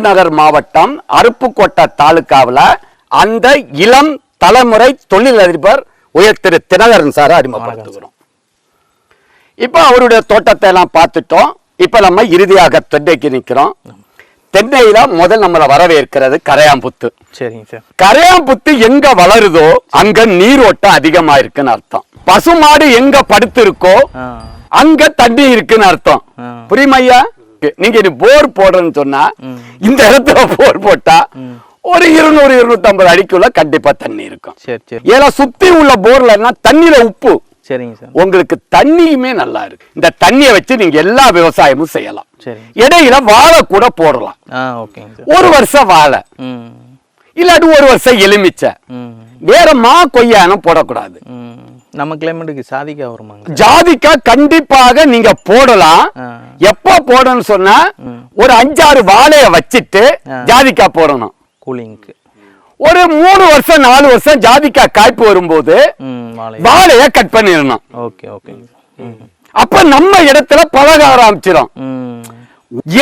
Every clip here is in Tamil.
விருதுநகர் மாவட்டம் அருப்புக்கோட்டை தாலுகாவில் அந்த இளம் தலைமுறை தொழிலதிபர் உயர் திரு தினகரன் சார் அறிமுகப்படுத்துகிறோம். இப்ப அவருடைய தோட்டத்தை எல்லாம் பார்த்துட்டோம். இப்ப நம்ம இறுதியாக தென்னைக்கு நிக்கிறோம். தென்னையில முதல் நம்மளை வரவேற்கிறது கரையாம்புத்து. கரையாம்புத்து எங்க வளருதோ அங்க நீரோட்டம் அதிகமா இருக்குன்னு அர்த்தம். பசுமாடு எங்க படுத்து இருக்கோ அங்க தண்ணி இருக்குன்னு அர்த்தம். புரியுமையா? நீங்க போர் போடுறேன்னு சொன்னா இந்த இடத்துல போர் போட்டா ஒரு 200-250 அடிக்குள்ள கண்டிப்பா தண்ணி இருக்கும். ஏன்னா சுத்தி உள்ள போர்ல தண்ணியில உப்பு, உங்களுக்கு தண்ணியுமே நல்லா இருக்கு. இந்த தண்ணியை வச்சு நீங்க எல்லா விவசாயமும் செய்யலாம். இடையில வாழை கூட போடலாம். ஒரு வருஷம் வாழை இல்லாட்டி ஒரு வருஷம் எலுமிச்சை, வேற கொய்யானம் போடக்கூடாது. நம்ம கிளைமேட்டுக்கு ஜாதிக்கா வருமாங்க? ஜாதிக்கா கண்டிப்பாக நீங்க போடலாம். எப்ப போடணும்னு சொன்னா ஒரு 5-6 வாழைய வச்சிட்டு ஜாதிக்கா போடணும் கூலிங்க்கு. ஒரு 3 வருஷம் 4 வருஷம் ஜாதிக்கா காய்ப்பு வரும்போது வாழைய கட் பண்ணிடணும். அப்ப நம்ம இடத்துல பழக ஆரம்பிச்சிடும்.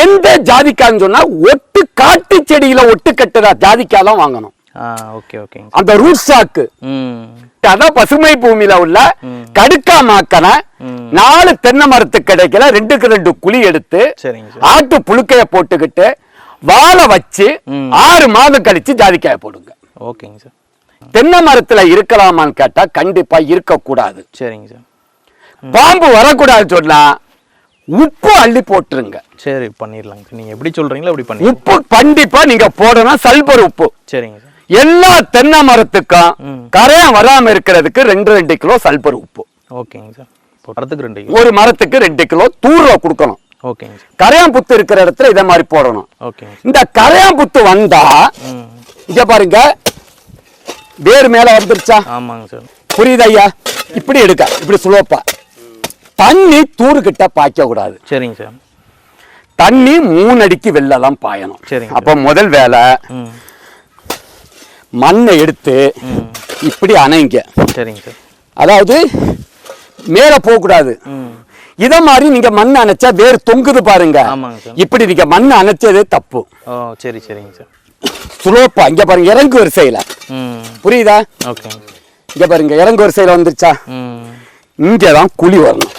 எந்த ஜாதிக்கான்னு சொன்னா ஒட்டு காட்டு செடியில ஒட்டு கட்டுற ஜாதிக்காலாம் வாங்கணும். அந்த ரூட் ஸ்டாக் அதான் பசுமை பூமியில உள்ள கடுக்கா மாக்கன 4 தென்னை மரத்துக்கு கிடைக்கல 2க்கு 2 குழி எடுத்து ஆட்டு புழுக்கைய போட்டுக்கிட்டு வாழை வச்சு 6 மாதம் கழிச்சு ஜாதிக்காய போடுங்க. தென்னை மரத்துல இருக்கலாமான்னு கேட்டா கண்டிப்பா இருக்க கூடாது. பாம்பு வரக்கூடாது சொன்னா உப்பு அள்ளி போட்டுருங்க. சரி, பண்ணிடலாம். நீங்க எப்படி சொல்றீங்களோ அப்படி பண்ணி. உப்பு கண்டிப்பா நீங்க போடணும், சல்பர் உப்பு. சரிங்க. எல்லா தென்னை மரத்துக்கும் கரையான் வராம இருக்கிறதுக்கு 2 கிலோ சல்பர் உப்பு. ஓகேங்க சார். மரத்துக்கு 2 கிலோ. ஒரு மரத்துக்கு 2 கிலோ தூர்ல கொடுக்கணும். ஓகேங்க. கரையாம்புத்து இருக்கிற இடத்துல இத மாதிரி போடணும். இந்த கரையாம்புத்து வந்தா இங்க பாருங்க வேர் மேல வந்துருச்சா? ஆமாங்க சார். புரியுது ஐயா? இப்படி எடுக்க, இப்படி சுலோப்பா தண்ணி தூரு கிட்ட பாய்க்க கூடாது. சரிங்க சார். தண்ணி 3 அடிக்கு வெள்ளலாம் பாயணும். அப்ப முதல் வேலை மண்ணை எடுத்து இப்படி அணைங்க. சரிங்க சார். அதாவது மேல போக கூடாது. இத மாதிரி நீங்க மண் அணைச்சா வேர் தொங்குது பாருங்க. இப்படி நீங்க மண் அணைச்சது தப்பு. சரி சரிங்க சார். சுலோப்பா இங்க பாருங்க இறங்கு வரிசையில. புரியுதா? இங்க பாருங்க இறங்கு வரிசையில வந்துருச்சா? இங்கதான் குழி வரணும்.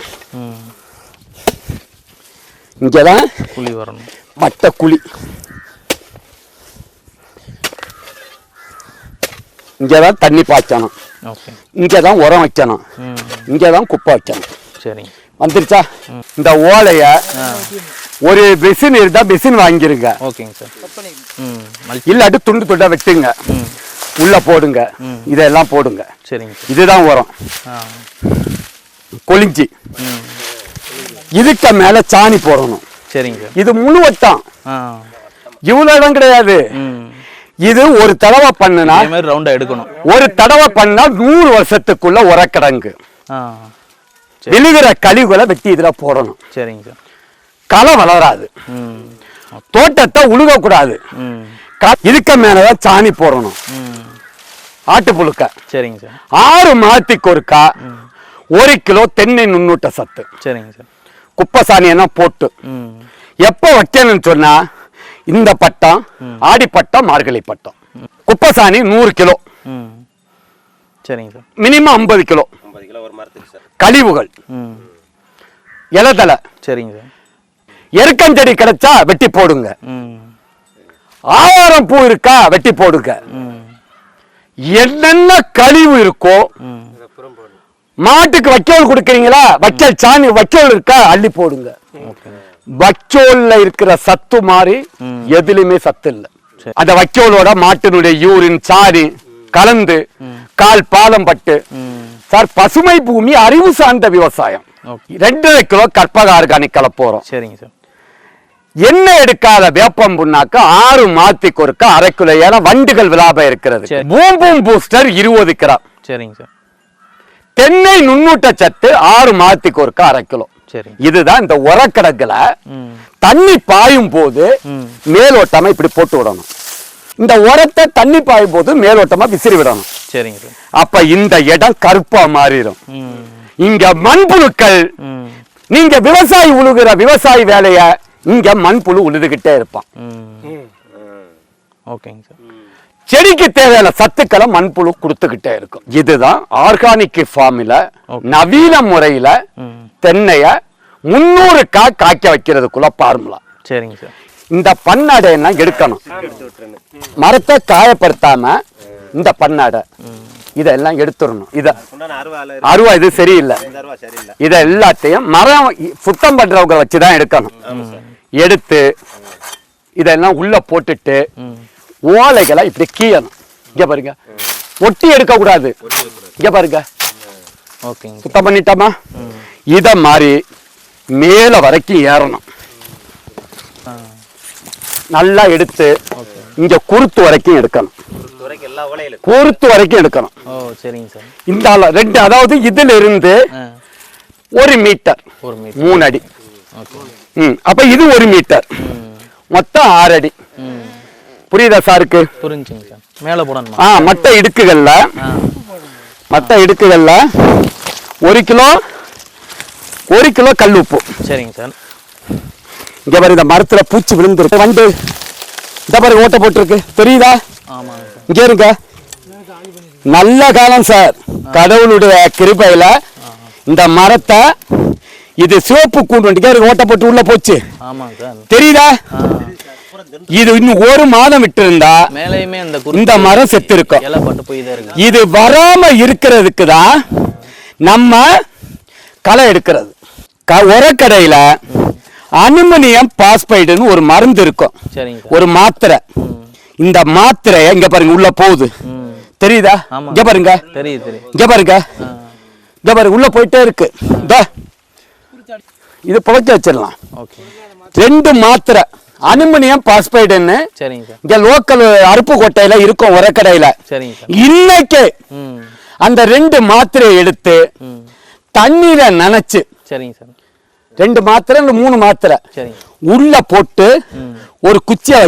இங்கதான் குழி வரணும். வட்ட குழி. இங்கதான் தண்ணி பாய்ச்சணும். இங்கதான் உரம் வைக்கணும். இங்கதான் குப்பை வைக்கணும். சரி, வந்துருச்சா? இந்த ஓலைய ஒரு பெசின் இருந்தா பெசின் வாங்கிருங்க. இல்லாட்டி துண்டு துண்டா வெட்டுங்க, உள்ள போடுங்க, இதெல்லாம் போடுங்க. இதுதான் உரம். கொளிஞ்சி இதுக்கு மேல சாணி போடணும். இது முழு வட்டம், இவ்வளவு இடம் கிடையாது. இது ஒரு தடவை பண்ணுனா ரவுண்டா எடுக்கணும். ஒரு தடவை பண்ணா 100 வருஷத்துக்குள்ள உரக்கிடங்கு. விழுகிற கழிவுகளை வெட்டி இதுல போடணும். சரிங்க. களை வளராது. தோட்டத்தை உழுக கூடாது. இதுக்கு மேலதான் சாணி போடணும். ஆட்டு புழுக்க. சரிங்க சார். 6 மாதத்துக்கு ஒருக்கா 1 கிலோ தென்னை நுண்ணூட்ட சத்து. சரிங்க சார். குப்பை சாணி என்ன போட்டு எப்ப வைக்கணும்னு சொன்னா இந்த பட்டம் ஆடி பட்டம் மார்கழி பட்டம். குப்பை சாணி 100 கிலோ. சரிங்க சார். மினிமம் 50 கிலோ கழிவுகள். இலதலை. சரிங்க சார். எருக்கஞ்செடி கிடைச்சா வெட்டி போடுங்க. ஆவாரம் பூ இருக்கா வெட்டி போடுங்க. என்னென்ன கழிவு இருக்கோ, மாட்டுக்கு வைக்கோல் கொடுக்கறீங்களா, வைக்கோல் சாணி வைக்கோல் இருக்கா அள்ளி போடுங்க. வைக்கோல்ல இருக்கிற சத்து மாதிரி எதுலயுமே சத்து இல்லை. அந்த வைக்கோலோட மாட்டினுடைய யூரின் சாணி கலந்து கால் பாலம் பட்டு. சார் பசுமை பூமி அறிவு சார்ந்த விவசாயம். 2.5 கிலோ கற்பக ஆர்கானிக் கலப்போறோம். சரிங்க சார். எண்ணெய் எடுக்காத வேப்பம் புண்ணாக்கு 6 மாதத்துக்கு ஒருக்கா 1/2 கிலோ. ஏன்னா வண்டுகள் விலாப இருக்கிறது. Boom boom booster 20 gram. சரிங்க சார். தென்னை நுண்ணூட்ட சத்து 6 மாதத்துக்கு ஒருக்கா 1/2 கிலோ. இதுதான் இந்த உரக்கடக்குல தண்ணி பாயும் போது மேலோட்டமா இப்படி போட்டு விடணும். இந்த உரத்தை தண்ணி பாயும் போது மேலோட்டமா விசிறி விடணும். சரிங்க சார். அப்ப இந்த இடம் கருப்பா மாறிடும். இங்க மண்புழுக்கள், நீங்க விவசாயி உழுகிற விவசாயி வேலைய இங்க மண்புழு உழுதுகிட்டே இருப்பான். ஓகேங்க சார். செடிக்கு தேவையான சத்துக்களை மண்புழு கொடுத்துக்கிட்டே இருக்கும். இதுதான் ஆர்கானிக் ஃபார்மில நவீன முறையில தென்னைய 300 காய்க்க வைக்கிறதுக்குள்ள ஃபார்முலா. சரிங்க சார். இந்த பண்ணாடை எல்லாம் எடுக்கணும், மரத்தை காயப்படுத்தாம இந்த பண்ணாடை இதெல்லாம் எடுத்துடணும். இத அருவா இது சரியில்லை, இத எல்லாத்தையும் மரம் சுத்தம் பண்றவங்க வச்சுதான் எடுக்கணும். எடுத்து இதெல்லாம் உள்ள போட்டுட்டு ஓலைகளை இப்படி கீயணும். இங்க பாருங்க, ஒட்டி எடுக்க கூடாது. இங்க பாருங்க, சுத்தம் பண்ணிட்டோமா? இத மாதிரி மேல வரைக்கும் ஏறணும். நல்லா எடுத்து இங்க குருத்து வரைக்கும் எடுக்கணும். குருத்து வரைக்கும் எடுக்கணும். இந்த ரெண்டு, அதாவது இதுல இருந்து 1 மீட்டர் 3 அடி. அப்ப இது 1 மீட்டர், மொத்தம் 6 அடி. புரியுதா சாருக்கு? புரிஞ்சுங்க சார். மேல போடணுமா? மத்த இடுக்குகள்ல 1 கிலோ கல் உப்பு. சரிங்க சார். இங்க பாரு, இந்த மரத்துல பூச்சி விழுந்துருக்கு, வண்டு இந்த பாரு ஓட்ட போட்டுருக்கு, தெரியுதா? இங்க இருக்க நல்ல காலம் சார், கடவுளுடைய கிருபையில இந்த மரத்தை இது சிவப்பு கூண்டு வண்டிக்கு ஓட்ட போட்டு உள்ள போச்சு, தெரியுதா? இது இன்னும் 1 மாதம் விட்டு இருந்தா இந்த மரம் செத்து இருக்கும். இது வராம இருக்கிறதுக்கு தான் நம்ம களை எடுக்கிறது. உரக்கடையில அலுமினியம் பாஸ்பைடுன்னு ஒரு மருந்து இருக்கும், ஒரு மாத்திரை. இந்த மாத்திரை இங்க பாருங்க உள்ள போகுது, தெரியுதா? இங்க பாருங்க, இங்க பாருங்க, இங்க பாருங்க உள்ள போயிட்டே இருக்கு. இது புகைக்க வச்சிடலாம். 2 மாத்திரை அலுமினியம் பாஸ்பைடுன்னு இங்க லோக்கல் அருப்புக்கோட்டையில இருக்கும் உரக்கடையில. இன்னைக்கு அந்த 2 மாத்திரையை எடுத்து தண்ணீர நனைச்சு, 2 மாத்திரை 3 மாத்திரை உள்ள போட்டு ஒரு குச்சியை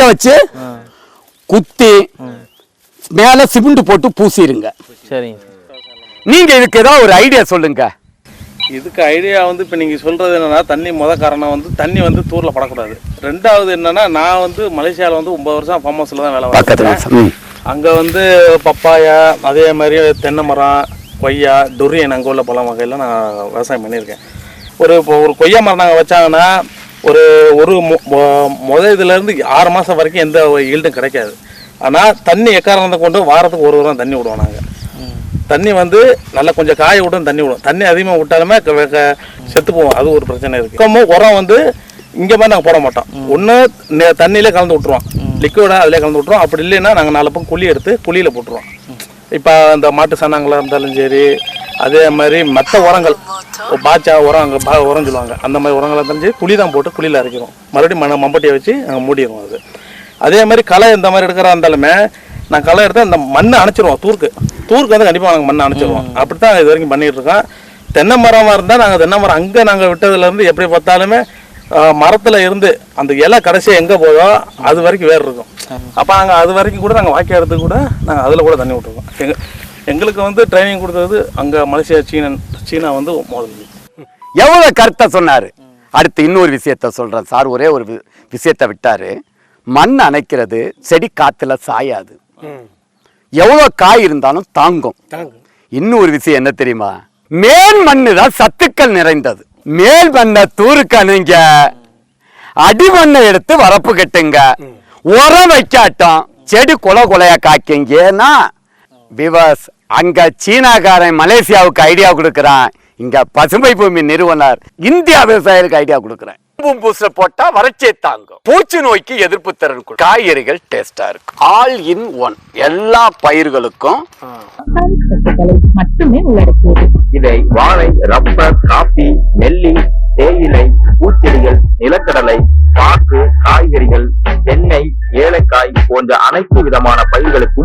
வச்சு குத்தி மேல சிமெண்ட் போட்டு பூசிருங்க. நீங்க இதுக்கு ஏதாவது ஒரு ஐடியா சொல்லுங்க. இதுக்கு ஐடியா வந்து இப்போ நீங்கள் சொல்கிறது என்னென்னா, தண்ணி காரணம் வந்து தண்ணி வந்து தூரில் படக்கூடாது. 2வது என்னென்னா, நான் வந்து மலேசியாவில் வந்து 9 வருஷம் ஃபார்ம் ஹவுஸில் தான் வேலை பார்த்தேன். அங்கே வந்து பப்பாயா, அதே மாதிரி தென்னை மரம், கொய்யா, துரியன், அங்கே உள்ள பல வகையில் நான் விவசாயம் பண்ணியிருக்கேன். இப்போ ஒரு கொய்யா மரம் நாங்கள் வச்சாங்கன்னா ஒரு இதுலேருந்து 6 மாதம் வரைக்கும் எந்த ஈல்டும் கிடைக்காது. ஆனால் தண்ணி எக்காரணத்தை கொண்டு வாரத்துக்கு ஒரு தடவை தண்ணி விடுவோம். நாங்கள் தண்ணி வந்து நல்லா கொஞ்சம் காய விட்டு தண்ணி விடுவோம். தண்ணி அதிகமாக விட்டாலுமே செத்து போவோம், அது ஒரு பிரச்சனை இருக்குது. உரம் வந்து இங்கே மாதிரி நாங்கள் போட மாட்டோம். ஒன்று தண்ணியிலே கலந்து விட்ருவோம், லிக்விடாக அதிலே கலந்து விட்ருவோம். அப்படி இல்லைன்னா நாங்கள் 4 பக்கம் குழி எடுத்து குழியில் போட்டுருவோம். இப்போ அந்த மாட்டு சாணங்களாக இருந்தாலும் சரி, அதே மாதிரி மற்ற உரங்கள் பாச்சா உரம், அங்கே உரம் சொல்லுவாங்க, அந்த மாதிரி உரங்களாக இருந்தாலும் சரி குழி தான் போட்டு குழியில் அரைக்கிறோம். மறுபடியும் மம்பட்டியை வச்சு நாங்கள் மூடிடுவோம். அது அதே மாதிரி களை இந்த மாதிரி எடுக்கிறா இருந்தாலுமே நான் களை எடுத்து அந்த மண்ணை அணைச்சிருவோம். தூருக்கு வந்து கண்டிப்பாக நாங்கள் மண்ணை அணைச்சிருவோம். அப்படி தான் இது வரைக்கும் பண்ணிகிட்டு இருக்கோம். தென்னை மரமாக இருந்தால் நாங்கள் தென்னை மரம் அங்கே நாங்கள் விட்டதுலேருந்து எப்படி பார்த்தாலுமே மரத்தில் இருந்து அந்த இலை கடைசியாக எங்கே போதோ அது வரைக்கும் வேறு இருக்கும். அப்போ நாங்கள் அது வரைக்கும் கூட நாங்கள் வாய்க்கால் எடுத்து கூட நாங்கள் அதில் கூட தண்ணி விட்டுருக்கோம். எங்களுக்கு வந்து ட்ரைனிங் கொடுத்தது அங்கே மலேசியா, சீனா வந்து முதல்ல. எவ்வளோ கருத்தை சொன்னார். அடுத்து இன்னொரு விஷயத்த சொல்கிறேன் சார். ஒரே ஒரு விஷயத்த விட்டார். மண் அணைக்கிறது செடி காற்றுல சாயாது, எவ்வளோ காய் இருந்தாலும் தாங்கும். இன்னொரு விஷயம் என்ன தெரியுமா? மேல் மண்ணு தான் சத்துக்கள் நிறைந்தது. மேல் மண்ணை தூருக்கு அணுங்க, அடிமண்ணை எடுத்து வரப்பு கட்டுங்க, உரம் வைக்காட்டும் செடி கொலையா காய்க்குங்க. ஏன்னா விவாஸ் அங்க சீனாக்காரன் மலேசியாவுக்கு ஐடியா கொடுக்குறான், இங்க பசுமை பூமி நிறுவனர் இந்தியா விவசாயிகளுக்கு ஐடியா கொடுக்குறேன். பூஸ்டர் போட்டா வறட்சியை தாங்கும், பூச்சி நோய்க்கு எதிர்ப்பு திறன், காய்கறிகள் டேஸ்டா இருக்கும். ஆல் இன் ஒன், எல்லா பயிர்களுக்கும் மட்டுமே உள்ளடக்கியது. இதை வாழை, ரப்பர், காபி, நெல்லி, தேயிலை, பூச்செடிகள், நிலக்கடலை, பாக்கு, காய்கறிகள், எண்ணெய், ஏலக்காய் போன்ற அனைத்து விதமான பயிர்களுக்கும்